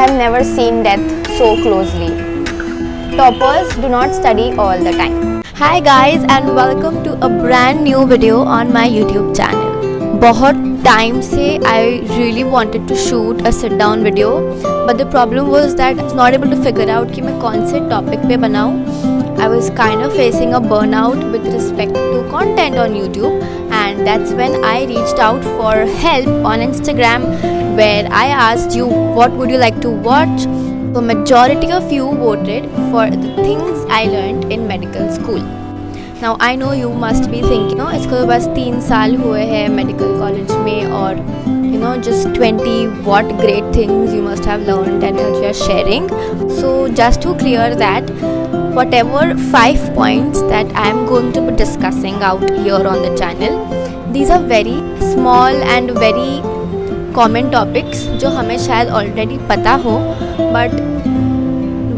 I've never seen death so closely. Toppers do not study all the time. Hi guys and welcome to a brand new video on my YouTube channel. बहुत time से I really wanted to shoot a sit down video, but the problem was that I was not able to figure out कि मैं कौन से topic पे बनाऊँ. I was kind of facing a burnout with respect to content on YouTube, and that's when I reached out for help on Instagram, where I asked you what would you like to watch. So majority of you voted for the things I learned in medical school. Now I know you must be thinking, इसको तो बस 3 साल हुए हैं medical college में और just 20 what great things you must have learned and you are sharing. So just to clear that, whatever 5 points that I am going to be discussing out here on the channel, these are very small and very common topics जो हमें शायद already पता हो, but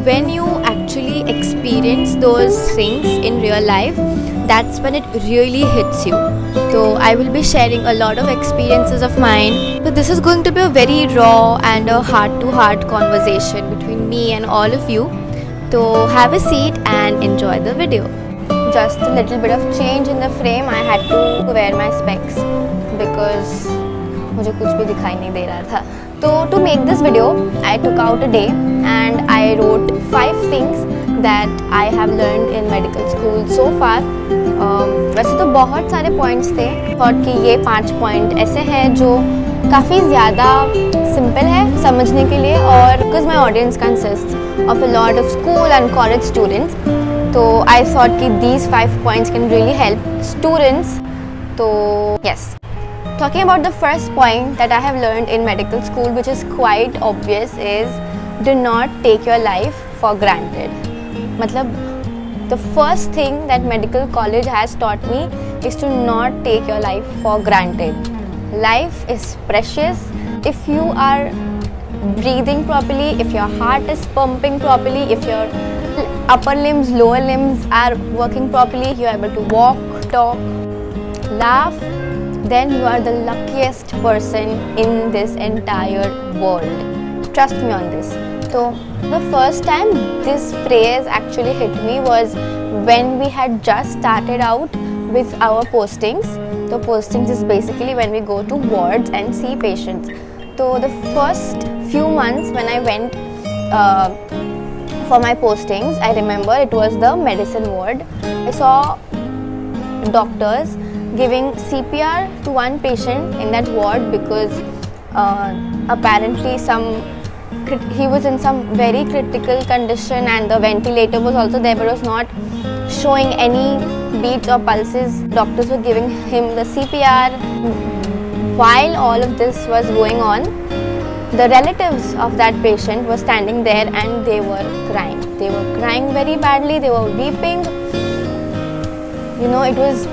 when you actually experience those things in real life, that's when it really hits you. So I will be sharing a lot of experiences of mine. So this is going to be a very raw and a heart-to-heart conversation between me and all of you. So have a seat and enjoy the video. Just a little bit of change in the frame. I had to wear my specs because मुझे कुछ भी दिखाई नहीं दे रहा था. So to make this video, I took out a day and I wrote 5 things that I have learned in medical school so far. वैसे तो बहुत सारे पॉइंट्स थे, थॉट कि ये 5 पॉइंट ऐसे हैं जो काफ़ी ज़्यादा सिंपल है समझने के लिए, और because my audience consist of a lot of school and college students, तो आई थॉट कि these 5 points can really help students. तो yes, talking about the first point that I have learned in medical school, which is quite obvious, is do not take your life for granted. मतलब the first thing that medical college has taught me is to not take your life for granted. Life is precious. If you are breathing properly, if your heart is pumping properly, if your upper limbs, lower limbs are working properly, you are able to walk, talk, laugh, then you are the luckiest person in this entire world. Trust me on this. So the first time this phrase actually hit me was when we had just started out with our postings. So postings is basically when we go to wards and see patients. So the first few months when I went for my postings, I remember it was the medicine ward. I saw doctors giving CPR to one patient in that ward because apparently he was in some very critical condition and the ventilator was also there but was not showing any beats or pulses. Doctors were giving him the CPR. While all of this was going on, the relatives of that patient were standing there and they were crying. They were crying very badly. They were weeping. It was,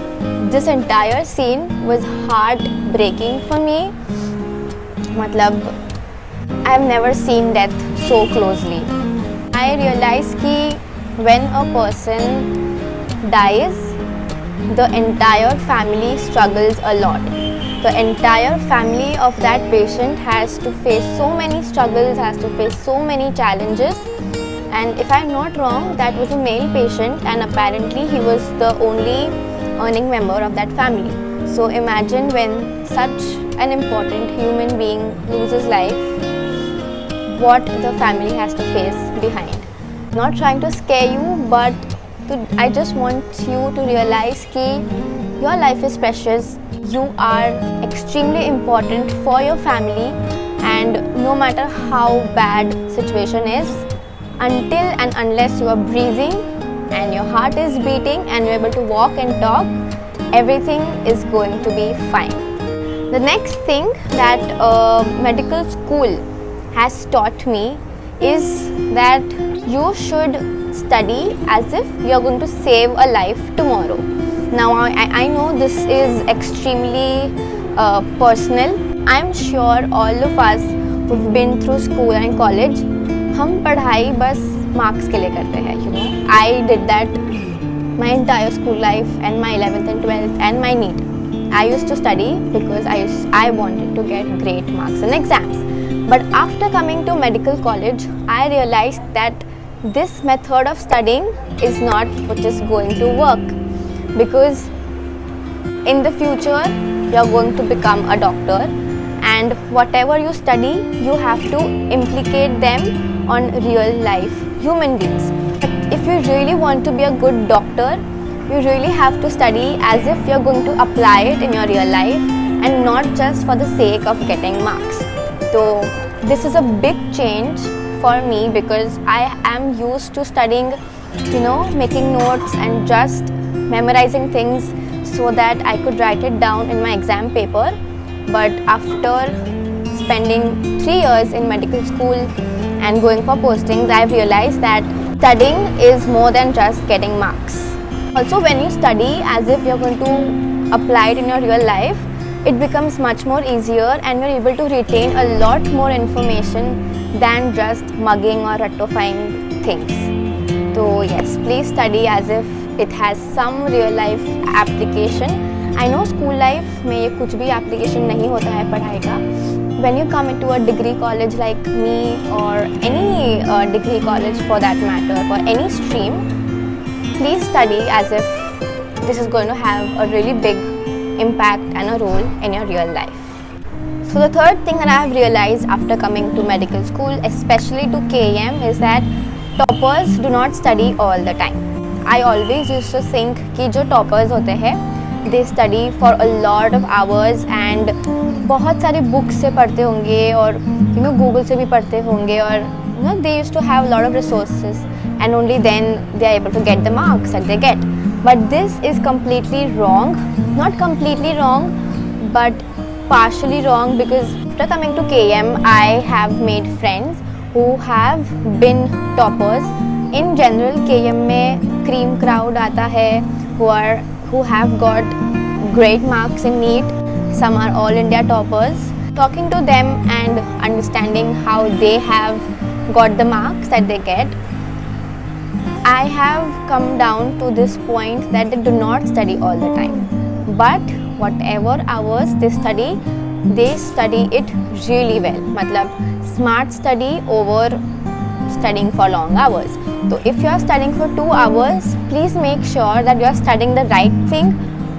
this entire scene was heartbreaking for me. मतलब I've never seen death so closely. I realized कि when a person dies, the entire family struggles a lot. The entire family of that patient has to face so many struggles, has to face so many challenges. And if I'm not wrong, that was a male patient and apparently he was the only earning member of that family. So imagine when such an important human being loses life, what the family has to face behind. Not trying to scare you, but I just want you to realize that your life is precious. You are extremely important for your family, and no matter how bad situation is, until and unless you are breathing and your heart is beating and you're able to walk and talk, everything is going to be fine. The next thing that medical school has taught me is that you should study as if you're going to save a life tomorrow. Now I know this is extremely personal. I'm sure all of us who've been through school and college, हम पढ़ाई बस marks के लिए करते हैं. I did that my entire school life and my 11th and 12th and my NEET. I used to study because I wanted to get great marks in exams. But after coming to medical college, I realized that this method of studying is not what is going to work, because in the future you are going to become a doctor, and whatever you study you have to implicate them on real life human beings. If you really want to be a good doctor, you really have to study as if you are going to apply it in your real life and not just for the sake of getting marks. So this is a big change for me, because I am used to studying, making notes and just memorizing things so that I could write it down in my exam paper. But after spending 3 years in medical school and going for postings, I have realized that studying is more than just getting marks. Also, when you study as if you are going to apply it in your real life, it becomes much more easier and you are able to retain a lot more information than just mugging or ratifying things. So yes, please study as if it has some real life application. I know school life में ये कुछ भी application नहीं होता है पढ़ाई का. When you come into a degree college like me, or any degree college for that matter, for any stream, please study as if this is going to have a really big impact and a role in your real life. So the third thing that I have realized after coming to medical school, especially to KEM, is that toppers do not study all the time. I always used to think कि जो toppers होते हैं, they study for a lot of hours and बहुत सारी books से पढ़ते होंगे और Google से भी पढ़ते होंगे, और they used to have a lot of resources, and only then they are able to get the marks that they get. But this is completely wrong. Not completely wrong, but partially wrong, because after coming to KM, I have made friends who have been toppers. In general, KM में cream crowd आता है who have got great marks in NEET. Some are all India toppers. Talking to them and understanding how they have got the marks that they get, I have come down to this point that they do not study all the time. But whatever hours they study it really well. मतलब smart study over studying for long hours. So if you are studying for 2 hours, please make sure that you are studying the right thing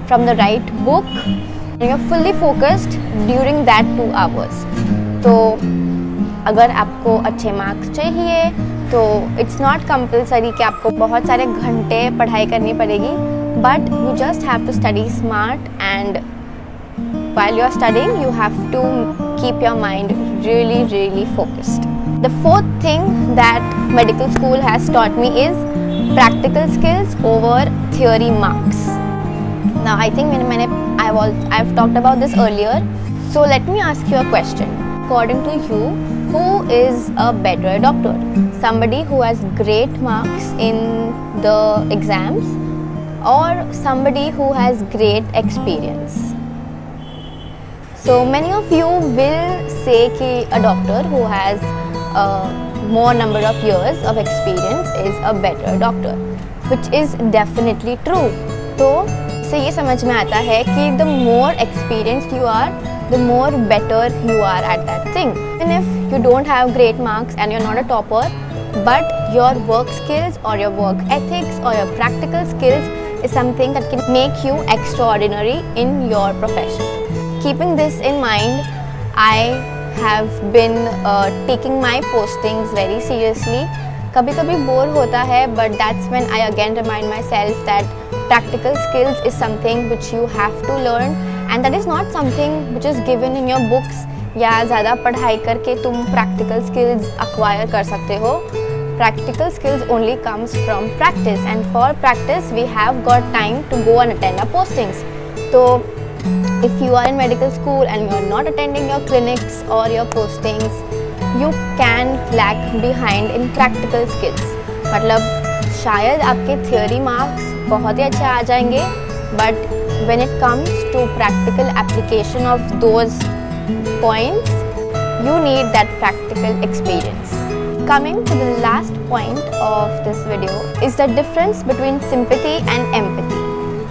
from the right book and you are fully focused during that 2 hours. तो अगर आपको अच्छे marks चाहिए तो it's not compulsory कि आपको बहुत सारे घंटे पढ़ाई करनी पड़ेगी, but you just have to study smart, and while you are studying you have to keep your mind really focused. The fourth thing that medical school has taught me is practical skills over theory marks. Now I think I've talked about this earlier, so let me ask you a question. According to you, who is a better doctor? Somebody who has great marks in the exams, or somebody who has great experience? So many of you will say कि a doctor who has a more number of years of experience is a better doctor, which is definitely true. तो इससे ये समझ में आता है कि the more experienced you are, the more better you are at that thing. Even if you don't have great marks and you're not a topper, but your work skills or your work ethics or your practical skills is something that can make you extraordinary in your profession. Keeping this in mind, I have been taking my postings very seriously. कभी कभी bore होता है, but that's when I again remind myself that practical skills is something which you have to learn, and that is not something which is given in your books या ज़्यादा पढ़ाई करके तुम practical skills acquire कर सकते हो. Practical skills only comes from practice, and for practice we have got time to go and attend our postings. So if you are in medical school and you are not attending your clinics or your postings, you can lag behind in practical skills. मतलब शायद आपके theory marks बहुत ही अच्छे आ जाएंगे, but when it comes to practical application of those points, you need that practical experience. Coming to the last point of this video is the difference between sympathy and empathy.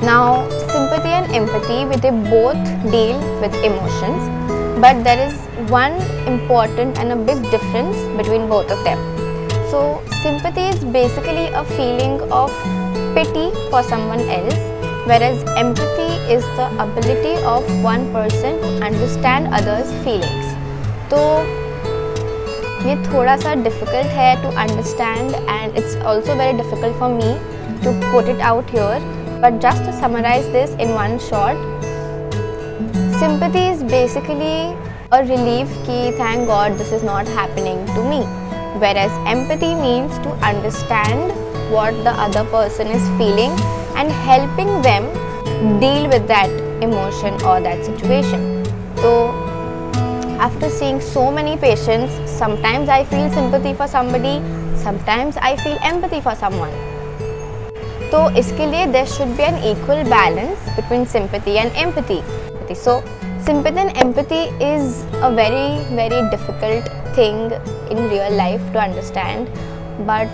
Now, sympathy and empathy, they both deal with emotions, but there is one important and a big difference between both of them. So sympathy is basically a feeling of pity for someone else, whereas empathy is the ability of one person to understand others' feelings. तो ये थोड़ा सा difficult है to understand, and it's also very difficult for me to put it out here. But just to summarize this in one shot, sympathy is basically a relief कि thank God this is not happening to me. Whereas empathy means to understand what the other person is feeling and helping them deal with that emotion or that situation. So after seeing so many patients, sometimes I feel sympathy for somebody, sometimes I feel empathy for someone. तो इसके लिए there should be an equal balance between sympathy and empathy. So sympathy and empathy is a very, very difficult thing in real life to understand, but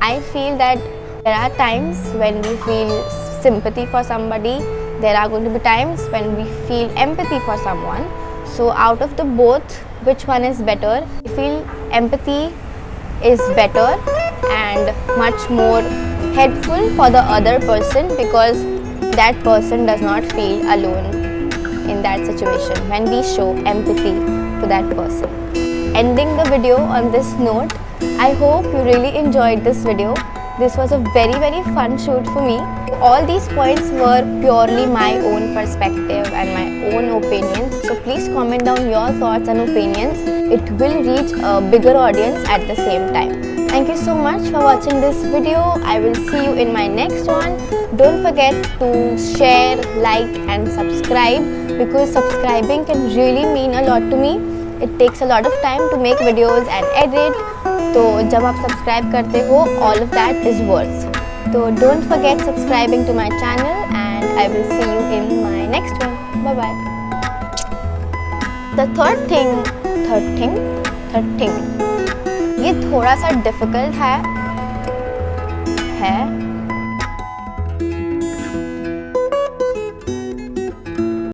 I feel that there are times when we feel sympathy for somebody, there are going to be times when we feel empathy for someone. So out of the both, which one is better? I feel empathy is better and much more helpful for the other person, because that person does not feel alone in that situation when we show empathy to that person. Ending the video on this note, I hope you really enjoyed this video. This was a very, very fun shoot for me. All these points were purely my own perspective and my own opinions. So please comment down your thoughts and opinions. It will reach a bigger audience at the same time. Thank you so much for watching this video. I will see you in my next one. Don't forget to share, like and subscribe, because subscribing can really mean a lot to me. It takes a lot of time to make videos and edit. तो जब आप subscribe करते हो, all of that is worth. So don't forget subscribing to my channel, and I will see you in my next one. Bye bye. The third thing ये थोड़ा सा difficult है